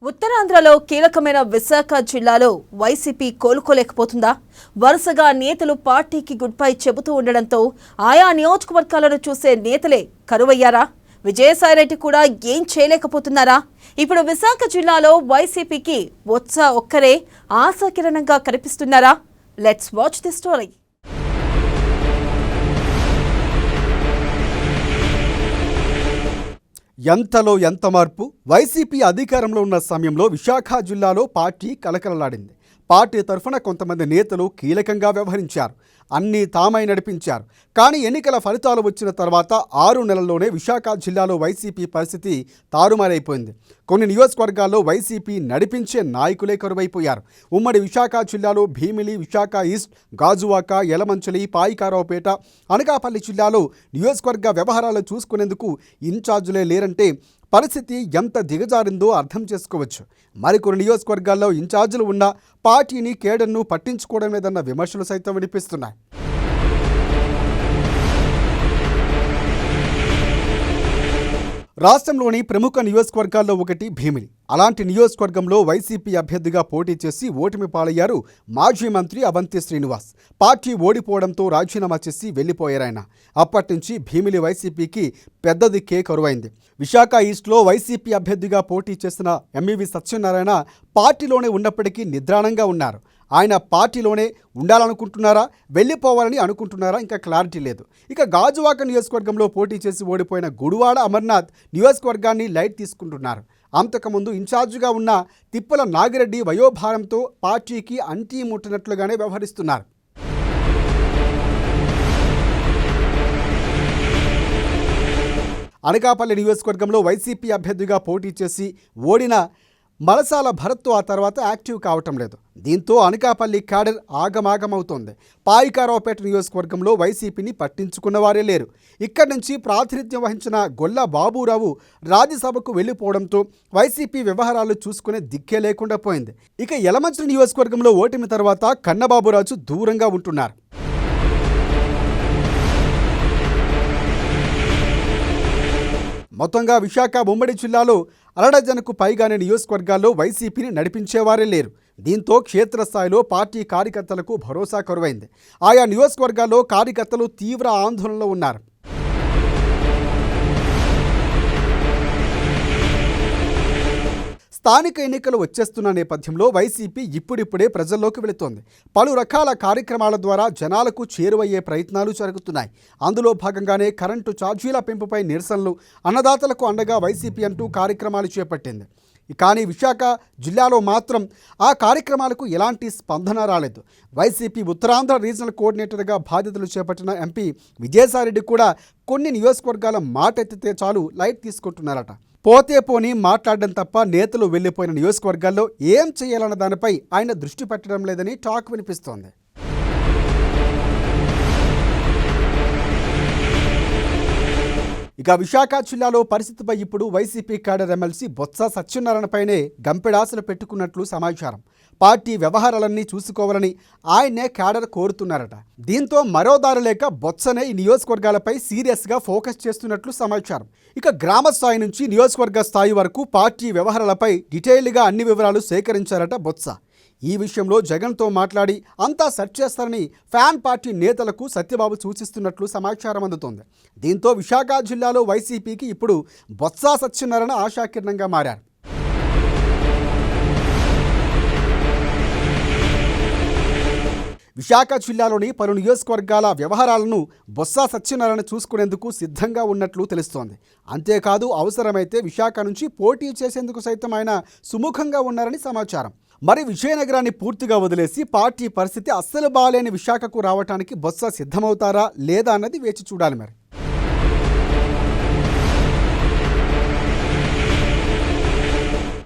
ఉత్తరాంధ్రలో కీలకమైన విశాఖ జిల్లాలో వైసీపీ కోలుకోలేకపోతుందా? వరుసగా నేతలు పార్టీకి గుడ్ బై చెబుతూ ఉండడంతో ఆయా నియోజకవర్గాలను చూసే నేతలే కరువయ్యారా? విజయసాయిరెడ్డి కూడా ఏం చేయలేకపోతున్నారా? ఇప్పుడు విశాఖ జిల్లాలో వైసీపీకి ఒక్కరే ఆశాకిరణంగా కనిపిస్తున్నారా? Let's watch the story. ఎంతలో ఎంత మార్పు! వైసీపీ అధికారంలో ఉన్న సమయంలో విశాఖ జిల్లాలో పార్టీ కలకలలాడింది. పార్టీ తరఫున కొంతమంది నేతలు కీలకంగా వ్యవహరించారు, అన్నీ తామై నడిపించారు. కానీ ఎన్నికల ఫలితాలు వచ్చిన తర్వాత 6 నెలల్లోనే విశాఖ జిల్లాలో వైసీపీ పరిస్థితి తారుమారైపోయింది. కొన్ని నియోజకవర్గాల్లో వైసీపీ నడిపించే నాయకులే కరువైపోయారు. ఉమ్మడి విశాఖ జిల్లాలో భీమిలి, విశాఖ ఈస్ట్, గాజువాక, యలమంచిలి, పాయికారావుపేట, అనకాపల్లి జిల్లాలో నియోజకవర్గ వ్యవహారాలు చూసుకునేందుకు ఇన్ఛార్జులే లేరంటే పరిస్థితి ఎంత దిగజారిందో అర్థం చేసుకోవచ్చు. మరికొన్ని నియోజకవర్గాల్లో ఇన్ఛార్జీలు ఉన్నా పార్టీని, కేడర్ను పట్టించుకోవడం లేదన్న విమర్శలు సైతం వినిపిస్తున్నాయి. రాష్ట్రంలోని ప్రముఖ నియోజకవర్గాల్లో ఒకటి భీమిలి. అలాంటి నియోజకవర్గంలో వైసీపీ అభ్యర్థిగా పోటీ చేసి ఓటమి పాలయ్యారు మాజీ మంత్రి అవంతి శ్రీనివాస్. పార్టీ ఓడిపోవడంతో రాజీనామా చేసి వెళ్లిపోయారాయన. అప్పటి నుంచి భీమిలి వైసీపీకి పెద్ద దిక్కే కరువైంది. విశాఖ ఈస్ట్లో వైసీపీ అభ్యర్థిగా పోటీ చేసిన ఎంఈవి సత్యనారాయణ పార్టీలోనే ఉన్నప్పటికీ నిద్రాణంగా ఉన్నారు. ఆయన పార్టీలోనే ఉండాలనుకుంటున్నారా, వెళ్ళిపోవాలని అనుకుంటున్నారా, ఇంకా క్లారిటీ లేదు. ఇక గాజువాక నియోజకవర్గంలో పోటీ చేసి ఓడిపోయిన గుడివాడ అమర్నాథ్ నియోజకవర్గాన్ని లైట్ తీసుకుంటున్నారు. అంతకుముందు ఇన్ఛార్జిగా ఉన్న తిప్పల నాగిరెడ్డి వయోభారంతో పార్టీకి అంటీ ముట్టినట్లుగానే వ్యవహరిస్తున్నారు. అనకాపల్లి నియోజకవర్గంలో వైసీపీ అభ్యర్థిగా పోటీ చేసి ఓడిన మలసాల భరత్ ఆ తర్వాత యాక్టివ్ కావటం లేదు. దీంతో అనకాపల్లి క్యాడర్ ఆగమాగమవుతోంది. పాయికారావుపేట నియోజకవర్గంలో వైసీపీని పట్టించుకున్నవారే లేరు. ఇక్కడి నుంచి ప్రాతినిధ్యం వహించిన గొల్ల బాబురావు రాజ్యసభకు వెళ్లిపోవడంతో వైసీపీ వ్యవహారాలు చూసుకునే దిక్కే లేకుండా పోయింది. ఇక యలమంచిలి నియోజకవర్గంలో ఓటమి తర్వాత కన్నబాబురాజు దూరంగా ఉంటున్నారు. మొత్తంగా విశాఖ ఉమ్మడి జిల్లాలో అరడజనుకు పైగానే నియోజకవర్గాల్లో వైసీపీని నడిపించేవారే లేరు. దీంతో క్షేత్రస్థాయిలో పార్టీ కార్యకర్తలకు భరోసా కరువైంది. ఆయా నియోజకవర్గాల్లో కార్యకర్తలు తీవ్ర ఆందోళనలో ఉన్నారు. స్థానిక ఎన్నికలు వచ్చేస్తున్న నేపథ్యంలో వైసీపీ ఇప్పుడిప్పుడే ప్రజల్లోకి వెళుతోంది. పలు రకాల కార్యక్రమాల ద్వారా జనాలకు చేరువయ్యే ప్రయత్నాలు జరుగుతున్నాయి. అందులో భాగంగానే కరెంటు ఛార్జీల పెంపుపై నిరసనలు, అన్నదాతలకు అండగా వైసీపీ అంటూ కార్యక్రమాలు చేపట్టింది. కానీ విశాఖ జిల్లాలో మాత్రం ఆ కార్యక్రమాలకు ఎలాంటి స్పందన రాలేదు. వైసీపీ ఉత్తరాంధ్ర రీజనల్ కోఆర్డినేటర్గా బాధ్యతలు చేపట్టిన ఎంపీ విజయసాయిరెడ్డి కూడా కొన్ని నియోజకవర్గాల మాట ఎత్తితే చాలు లైట్ తీసుకుంటున్నారట. పోతే పోని మాట్లాడడం తప్ప నేతలు వెళ్లిపోయిన నియోజకవర్గాల్లో ఏం చేయాలన్న దానిపై ఆయన దృష్టి పెట్టడం లేదని టాక్ వినిపిస్తోంది. ఇక విశాఖ జిల్లాలో పరిస్థితిపై ఇప్పుడు వైసీపీ క్యాడర్ ఎమ్మెల్సీ బొత్స సత్యనారాయణపైనే గంపెడాసలు పెట్టుకున్నట్లు సమాచారం. పార్టీ వ్యవహారాలన్నీ చూసుకోవాలని ఆయన్నే క్యాడర్ కోరుతున్నారట. దీంతో మరో దారి లేక బొత్సనే ఈ నియోజకవర్గాలపై సీరియస్గా ఫోకస్ చేస్తున్నట్లు సమాచారం. ఇక గ్రామ స్థాయి నుంచి నియోజకవర్గ స్థాయి వరకు పార్టీ వ్యవహారాలపై డీటెయిల్గా అన్ని వివరాలు సేకరించారట బొత్స. ఈ విషయంలో జగన్తో మాట్లాడి అంతా సెట్ చేస్తారని ఫ్యాన్ పార్టీ నేతలకు సత్యబాబు సూచిస్తున్నట్లు సమాచారం అందుతోంది. దీంతో విశాఖ జిల్లాలో వైసీపీకి ఇప్పుడు బొత్స సత్యనారాయణ ఆశాకిరణంగా మారారు. విశాఖ జిల్లాలోని పలు నియోజకవర్గాల వ్యవహారాలను బొత్స సత్యనారాయణ చూసుకునేందుకు సిద్ధంగా ఉన్నట్లు తెలుస్తోంది. అంతేకాదు అవసరమైతే విశాఖ నుంచి పోటీ చేసేందుకు సైతం ఆయన సుముఖంగా ఉన్నారని సమాచారం. మరి విజయనగరాన్ని పూర్తిగా వదిలేసి పార్టీ పరిస్థితి అస్సలు బాలేని విశాఖకు రావడానికి బొత్స సిద్ధమవుతారా లేదా అన్నది వేచి చూడాలి మరి.